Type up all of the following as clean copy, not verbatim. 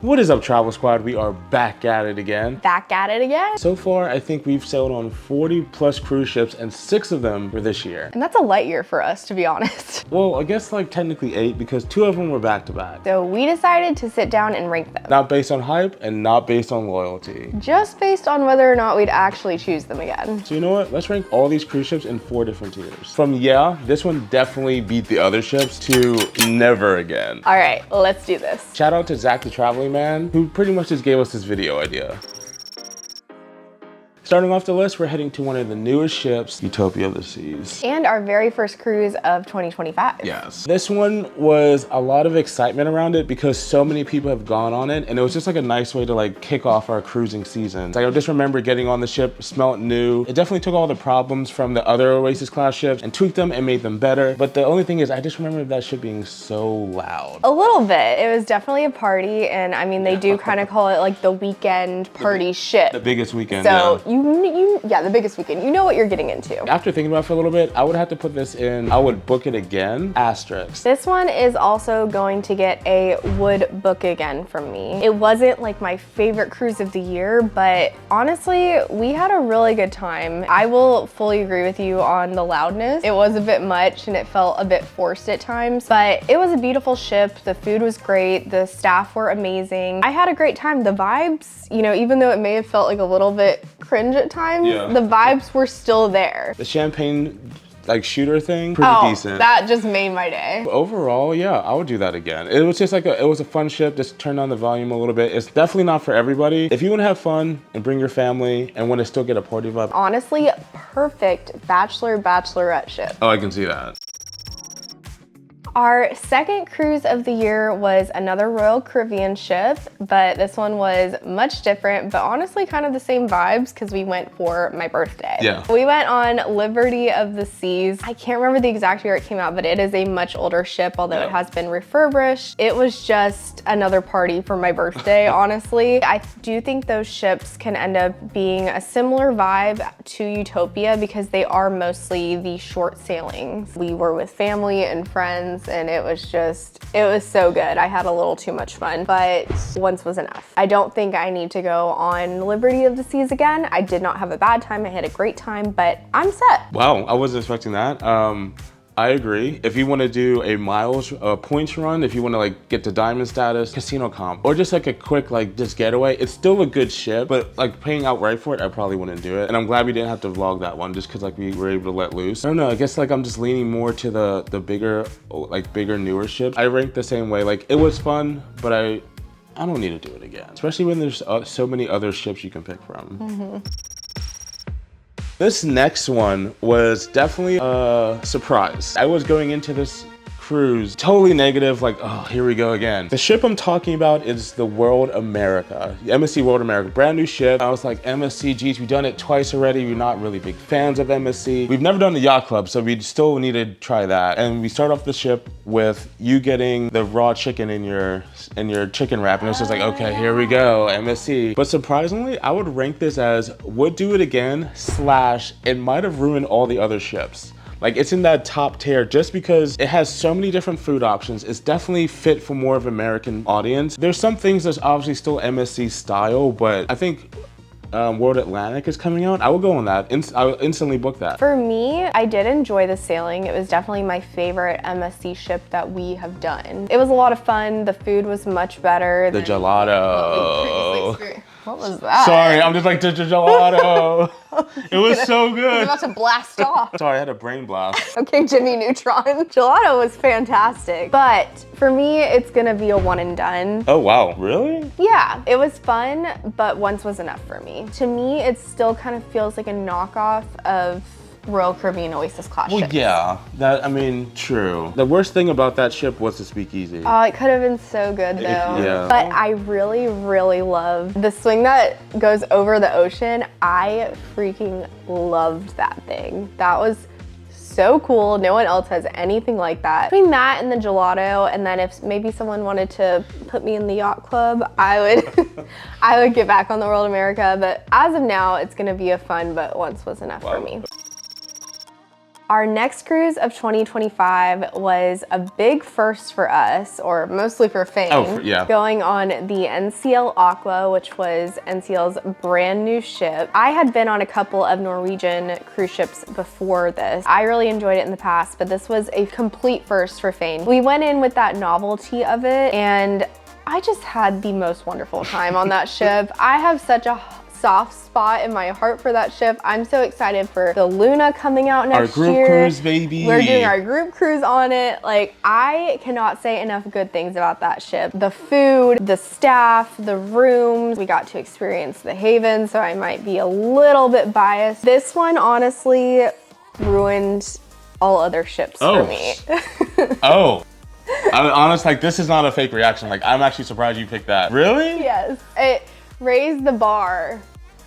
What is up, Travel Squad? We are back at it again. Back at it again? So far, I think we've sailed on 40 plus cruise ships, and 6 of them were this year. And that's a light year for us, to be honest. Well, I guess like technically 8 because 2 of them were back to back. So we decided to sit down and rank them. Not based on hype and not based on loyalty. Just based on whether or not we'd actually choose them again. So you know what? Let's rank all these cruise ships in 4 different tiers. From yeah, this one definitely beat the other ships to never again. All right, let's do this. Shout out to Zach the Traveling Man, who pretty much just gave us this video idea. Starting off the list, we're heading to one of the newest ships, Utopia of the Seas. And our very first cruise of 2025. Yes. This one was a lot of excitement around it because so many people have gone on it, and it was just like a nice way to like kick off our cruising season. Like I just remember getting on the ship, smelled new. It definitely took all the problems from the other Oasis class ships and tweaked them and made them better. But the only thing is I just remember that ship being so loud. A little bit. It was definitely a party, and I mean, they do kind of call it like the weekend party ship. The biggest weekend, so yeah. Yeah, the biggest weekend. You know what you're getting into. After thinking about it for a little bit, I would have to put this in, I would book it again, asterisk. This one is also going to get a would book again from me. It wasn't like my favorite cruise of the year, but honestly, we had a really good time. I will fully agree with you on the loudness. It was a bit much and it felt a bit forced at times, but it was a beautiful ship. The food was great. The staff were amazing. I had a great time. The vibes, you know, even though it may have felt like a little bit cringe at times, the vibes were still there. The champagne like shooter thing, pretty decent. That just made my day. But overall, yeah, I would do that again. It was just like it was a fun ship. Just turn down the volume a little bit. It's definitely not for everybody. If you want to have fun and bring your family and want to still get a party vibe. Honestly, perfect bachelorette ship. Oh, I can see that. Our second cruise of the year was another Royal Caribbean ship, but this one was much different, but honestly kind of the same vibes because we went for my birthday. Yeah. We went on Liberty of the Seas. I can't remember the exact year it came out, but it is a much older ship, although it has been refurbished. It was just another party for my birthday, honestly. I do think those ships can end up being a similar vibe to Utopia because they are mostly the short sailings. We were with family and friends, and it was so good. I had a little too much fun, but once was enough. I don't think I need to go on Liberty of the Seas again. I did not have a bad time. I had a great time, but I'm set. Wow, I wasn't expecting that. I agree. If you want to do a miles points run, if you want to like get to diamond status, casino comp, or just like a quick like just getaway, it's still a good ship, but like paying outright for it, I probably wouldn't do it. And I'm glad we didn't have to vlog that one just because like we were able to let loose. I don't know, I guess like I'm just leaning more to the bigger, like bigger newer ships. I rank the same way. Like it was fun, but I don't need to do it again, especially when there's so many other ships you can pick from. This next one was definitely a surprise. I was going into this cruise totally negative, like, oh, here we go again. The ship I'm talking about is the World America, the MSC World America, brand new ship. I was like, MSC, geez, we've done it twice already. We're not really big fans of MSC. We've never done the yacht club, so we still need to try that. And we start off the ship with you getting the raw chicken in your chicken wrap, and it's just like, okay, here we go, MSC. But surprisingly, I would rank this as would do it again / it might have ruined all the other ships. Like it's in that top tier just because it has so many different food options. It's definitely fit for more of an American audience. There's some things that's obviously still MSC style, but I think World Atlantic is coming out. I will go on that. I will instantly book that. For me, I did enjoy the sailing. It was definitely my favorite MSC ship that we have done. It was a lot of fun. The food was much better. The gelato. What was that? Sorry, I'm just like, the gelato. It was so good. I was about to blast off. Sorry, I had a brain blast. Okay, Jimmy Neutron. Gelato was fantastic, but for me, it's gonna be a one and done. Oh, wow, really? Yeah, it was fun, but once was enough for me. To me, it still kind of feels like a knockoff of Royal Caribbean Oasis class ships. Yeah, I mean, true. The worst thing about that ship was the speakeasy. Oh, it could have been so good though. Yeah. But I really, really love the swing that goes over the ocean. I freaking loved that thing. That was so cool. No one else has anything like that. Between that and the gelato, and then if maybe someone wanted to put me in the yacht club, I would I would get back on the World America. But as of now, it's gonna be a fun, but once was enough for me. Our next cruise of 2025 was a big first for us, or mostly for Fane. Oh, yeah. Going on the NCL Aqua, which was NCL's brand new ship. I had been on a couple of Norwegian cruise ships before this. I really enjoyed it in the past, but this was a complete first for Fane. We went in with that novelty of it, and I just had the most wonderful time on that ship. I have such a soft spot in my heart for that ship. I'm so excited for the Luna coming out next year. Our group cruise, baby. We're doing our group cruise on it. Like, I cannot say enough good things about that ship. The food, the staff, the rooms. We got to experience the Haven, so I might be a little bit biased. This one honestly ruined all other ships for me. Oh. Honestly, like, this is not a fake reaction. Like, I'm actually surprised you picked that. Really? Yes. It raised the bar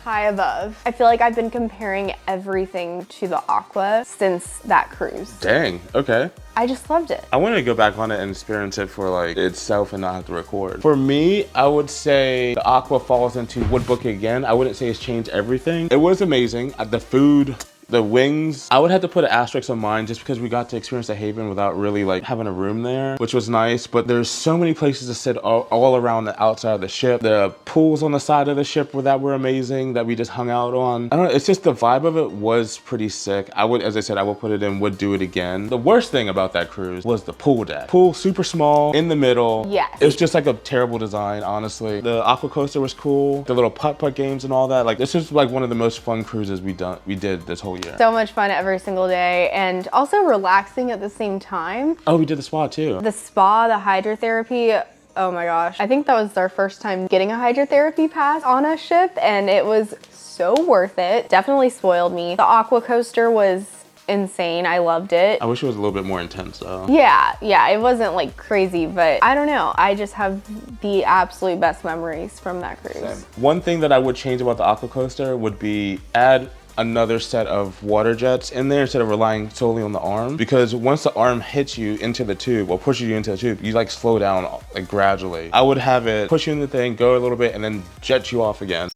high above. I feel like I've been comparing everything to the Aqua since that cruise. Dang, okay. I just loved it. I want to go back on it and experience it for like itself and not have to record. For me, I would say the Aqua falls into would book it again. I wouldn't say it's changed everything. It was amazing. The food, the wings, I would have to put an asterisk on mine just because we got to experience the Haven without really like having a room there, which was nice. But there's so many places to sit all around the outside of the ship. The pools on the side of the ship were amazing that we just hung out on. I don't know, it's just the vibe of it was pretty sick. I would, as I said, I would put it in, would do it again. The worst thing about that cruise was the pool deck. Pool super small, in the middle. Yes. It was just like a terrible design, honestly. The aqua coaster was cool. The little putt-putt games and all that. Like, this is like one of the most fun cruises we did this whole year. So much fun every single day, and also relaxing at the same time. Oh, we did the spa too. The spa, the hydrotherapy, oh my gosh. I think that was our first time getting a hydrotherapy pass on a ship, and it was so worth it. Definitely spoiled me. The aqua coaster was insane. I loved it. I wish it was a little bit more intense though. Yeah, it wasn't like crazy, but I don't know. I just have the absolute best memories from that cruise. Same. One thing that I would change about the aqua coaster would be add another set of water jets in there instead of relying solely on the arm, because once the arm hits you into the tube or pushes you into the tube, you like slow down like gradually. I would have it push you in the thing, go a little bit, and then jet you off again.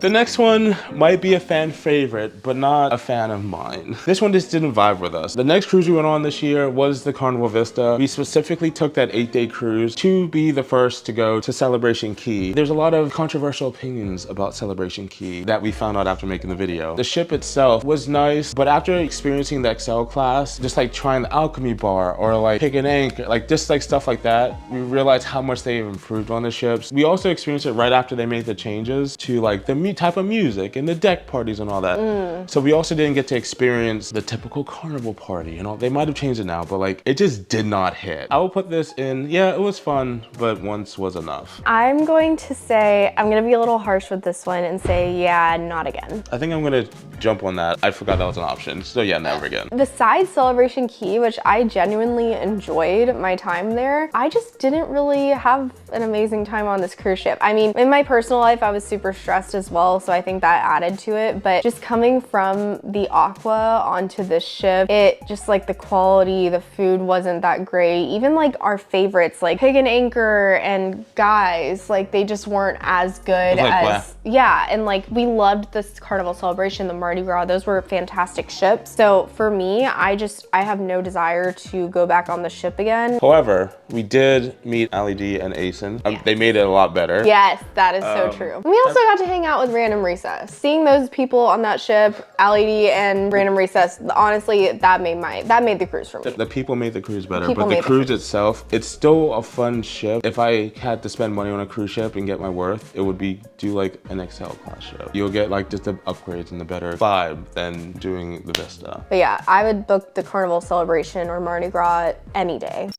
The next one might be a fan favorite, but not a fan of mine. This one just didn't vibe with us. The next cruise we went on this year was the Carnival Vista. We specifically took that 8-day cruise to be the first to go to Celebration Key. There's a lot of controversial opinions about Celebration Key that we found out after making the video. The ship itself was nice, but after experiencing the Excel class, just like trying the alchemy bar or like pick an anchor, like just like stuff like that, we realized how much they've improved on the ships. We also experienced it right after they made the changes to like the type of music and the deck parties and all that. So we also didn't get to experience the typical carnival party and all. They might have changed it now, but like it just did not hit. I will put this in, yeah, it was fun, but once was enough. I'm going to say, I'm gonna be a little harsh with this one and say, yeah, not again. I think I'm gonna jump on that. I forgot that was an option. So yeah, never again. Besides Celebration Key, which I genuinely enjoyed my time there, I just didn't really have an amazing time on this cruise ship. I mean, in my personal life, I was super stressed as well, so I think that added to it. But just coming from the Aqua onto this ship, it just like the quality, the food wasn't that great. Even like our favorites, like Pig and Anchor and Guys, like they just weren't as good as, yeah. And like we loved this Carnival Celebration, the Mardi Gras, those were fantastic ships. So for me, I have no desire to go back on the ship again. However, we did meet Ali D and Asen. They made it a lot better. Yes, that is so true. We also got to hang out with Random Recess. Seeing those people on that ship, Ali D and Random Recess, honestly, that made the cruise for me. The people made the cruise better, but the cruise itself, it's still a fun ship. If I had to spend money on a cruise ship and get my worth, it would be do like an XL class ship. You'll get like just the upgrades and the better vibe than doing the Vista. But yeah, I would book the Carnival Celebration or Mardi Gras any day.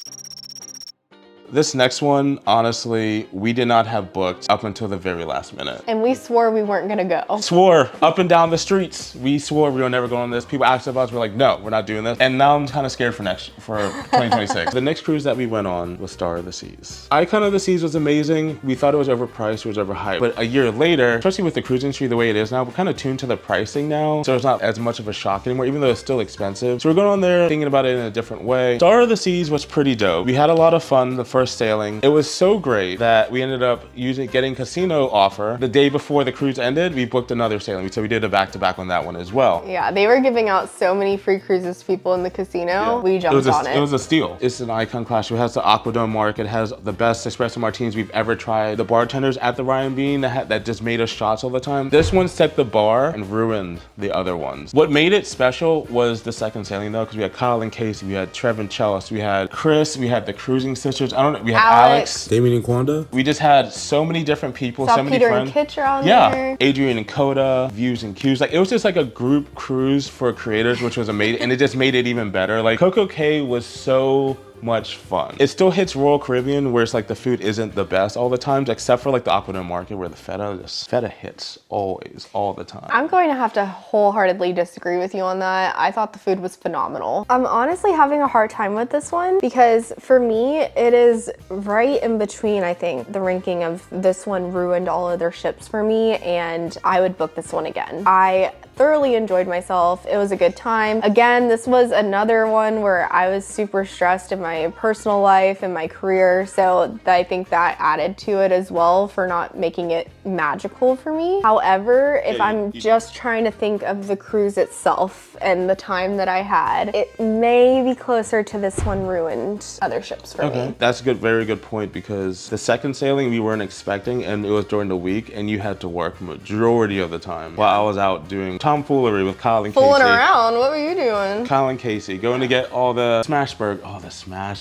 This next one, honestly, we did not have booked up until the very last minute. And we swore we weren't gonna go. Swore up and down the streets. We swore we were never going on this. People asked us, we're like, no, we're not doing this. And now I'm kind of scared for 2026. The next cruise that we went on was Star of the Seas. Icon of the Seas was amazing. We thought it was overpriced, it was overhyped. But a year later, especially with the cruise industry the way it is now, we're kind of tuned to the pricing now. So it's not as much of a shock anymore, even though it's still expensive. So we're going on there thinking about it in a different way. Star of the Seas was pretty dope. We had a lot of fun the first sailing. It was so great that we ended up getting casino offer. The day before the cruise ended, we booked another sailing. So we did a back-to-back on that one as well. Yeah, they were giving out so many free cruises to people in the casino. Yeah. We jumped on it. It was a steal. It's an icon class. It has the Aqua mark. It has the best espresso martinis we've ever tried. The bartenders at the Ryan Bean that just made us shots all the time. This one set the bar and ruined the other ones. What made it special was the second sailing though, because we had Kyle and Casey, we had Trev and Chelsea, we had Chris, we had the cruising sisters. I don't know. We had Alex, Damien and Kwanda. We just had so many different people, so many Peter friends. And Kitcher on there. Adrian and Coda, Views and Q's. Like it was just like a group cruise for creators, which was amazing, and it just made it even better. Like Coco Cay was so much fun. It still hits Royal Caribbean where it's like the food isn't the best all the times, except for like the Aqua market where the feta hits always, all the time. I'm going to have to wholeheartedly disagree with you on that. I thought the food was phenomenal. I'm honestly having a hard time with this one because for me, it is right in between, I think. The ranking of this one ruined all other ships for me and I would book this one again. I thoroughly enjoyed myself. It was a good time. Again, this was another one where I was super stressed in my personal life and my career, so I think that added to it as well for not making it magical for me. However, if I'm just trying to think of the cruise itself and the time that I had, it may be closer to this one ruined other ships for me. That's a good, very good point, because the second sailing we weren't expecting and it was during the week and you had to work majority of the time while I was out doing tomfoolery with Kyle and Casey. Fooling around? What were you doing? Kyle and Casey going to get all the smash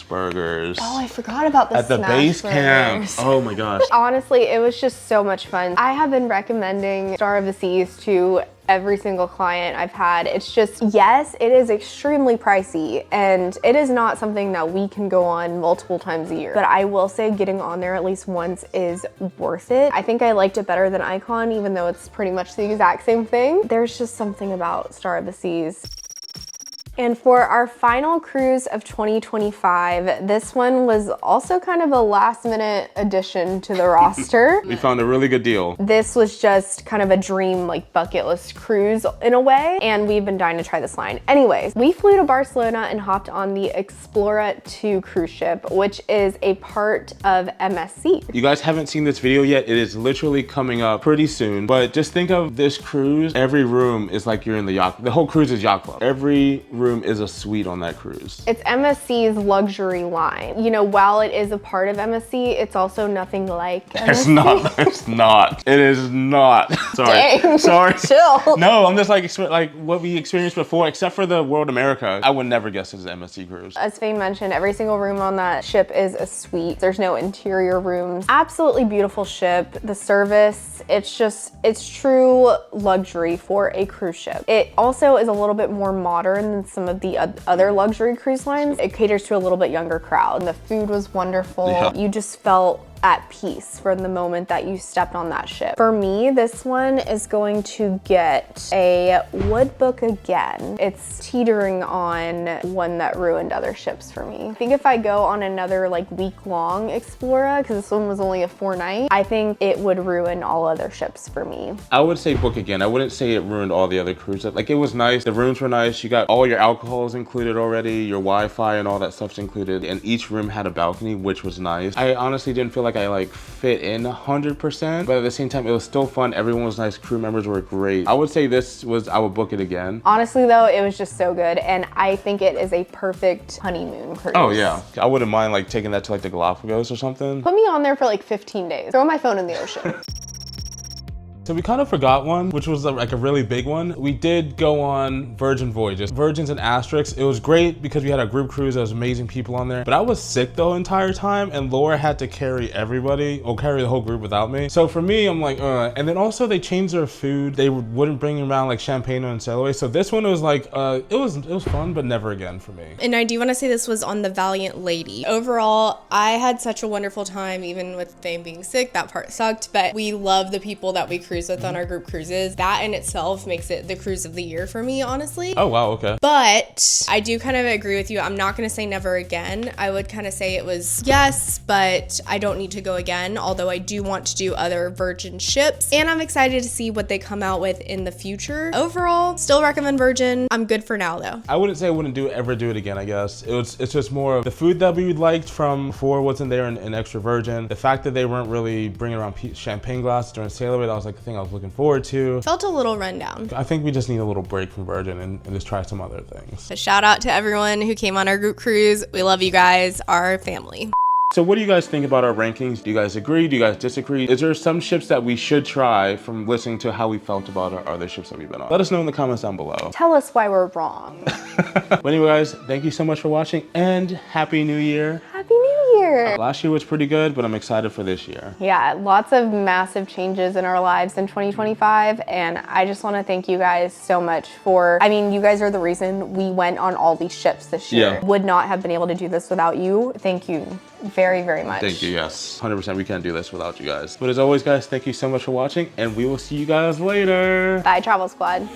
burgers. Oh, I forgot about the at the base camp. Oh my gosh. Honestly, it was just so much fun. I have been recommending Star of the Seas to every single client I've had. It's just, yes, it is extremely pricey and it is not something that we can go on multiple times a year. But I will say getting on there at least once is worth it. I think I liked it better than Icon, even though it's pretty much the exact same thing. There's just something about Star of the Seas. And for our final cruise of 2025, this one was also kind of a last minute addition to the roster. We found a really good deal. This was just kind of a dream, like bucket list cruise in a way, and we've been dying to try this line. Anyways, we flew to Barcelona and hopped on the Explora II cruise ship, which is a part of MSC. You guys haven't seen this video yet. It is literally coming up pretty soon, but just think of this cruise. Every room is like you're in the yacht. The whole cruise is yacht club. Every room is a suite on that cruise. It's MSC's luxury line. You know, while it is a part of MSC, it's also nothing like MSC. It's not. It is not. Sorry. Dang. Sorry. Chill. No, I'm just like what we experienced before, except for the World America. I would never guess it's an MSC cruise. As Faye mentioned, every single room on that ship is a suite. There's no interior rooms. Absolutely beautiful ship. The service, it's true luxury for a cruise ship. It also is a little bit more modern than some of the other luxury cruise lines. It caters to a little bit younger crowd. And the food was wonderful. Yeah. You just felt at peace from the moment that you stepped on that ship. For me, this one is going to get a would book again. It's teetering on one that ruined other ships for me. I think if I go on another like week-long Explora, because this one was only a 4-night, I think it would ruin all other ships for me. I would say book again. I wouldn't say it ruined all the other cruises. Like it was nice, the rooms were nice, you got all your alcohols included already, your Wi-Fi and all that stuff's included, and each room had a balcony, which was nice. I honestly didn't feel like I fit in 100%, but at the same time, it was still fun. Everyone was nice. Crew members were great. I would say I would book it again. Honestly though, it was just so good. And I think it is a perfect honeymoon cruise. Oh yeah. I wouldn't mind like taking that to like the Galapagos or something. Put me on there for like 15 days. Throw my phone in the ocean. So we kind of forgot one, which was like a really big one. We did go on Virgin Voyages. Virgins and Asterisks. It was great because we had a group cruise. There was amazing people on there. But I was sick the entire time and Laura had to carry everybody or carry the whole group without me. So for me, I'm like, And then also they changed their food. They wouldn't bring around like champagne and Celery. So this one was like, it was fun, but never again for me. And I do want to say this was on the Valiant Lady. Overall, I had such a wonderful time, even with Fame being sick. That part sucked, but we love the people that we cruised cruise with on our group cruises. That in itself makes it the cruise of the year for me, honestly. Oh, wow, okay. But I do kind of agree with you. I'm not going to say never again. I would kind of say it was yes, but I don't need to go again, although I do want to do other Virgin ships. And I'm excited to see what they come out with in the future. Overall, still recommend Virgin. I'm good for now, though. I wouldn't say I wouldn't ever do it again, I guess. It's just more of the food that we liked from before wasn't there in Extra Virgin. The fact that they weren't really bringing around champagne glasses during Sail Away, that was like the thing I was looking forward to. Felt a little rundown. I think we just need a little break from Virgin and just try some other things. So shout out to everyone who came on our group cruise. We love you guys, our family. So what do you guys think about our rankings? Do you guys agree? Do you guys disagree? Is there some ships that we should try from listening to how we felt about our other ships that we've been on? Let us know in the comments down below. Tell us why we're wrong. But anyway, guys, thank you so much for watching and Happy New Year. Happy New Year. Last year was pretty good, but I'm excited for this year. Yeah, lots of massive changes in our lives in 2025. And I just want to thank you guys so much for, I mean, you guys are the reason we went on all these ships this year. Yeah. Would not have been able to do this without you. Thank you very, very much. Thank you, yes. 100% we can't do this without you guys. But as always, guys, thank you so much for watching and we will see you guys later. Bye, Travel Squad.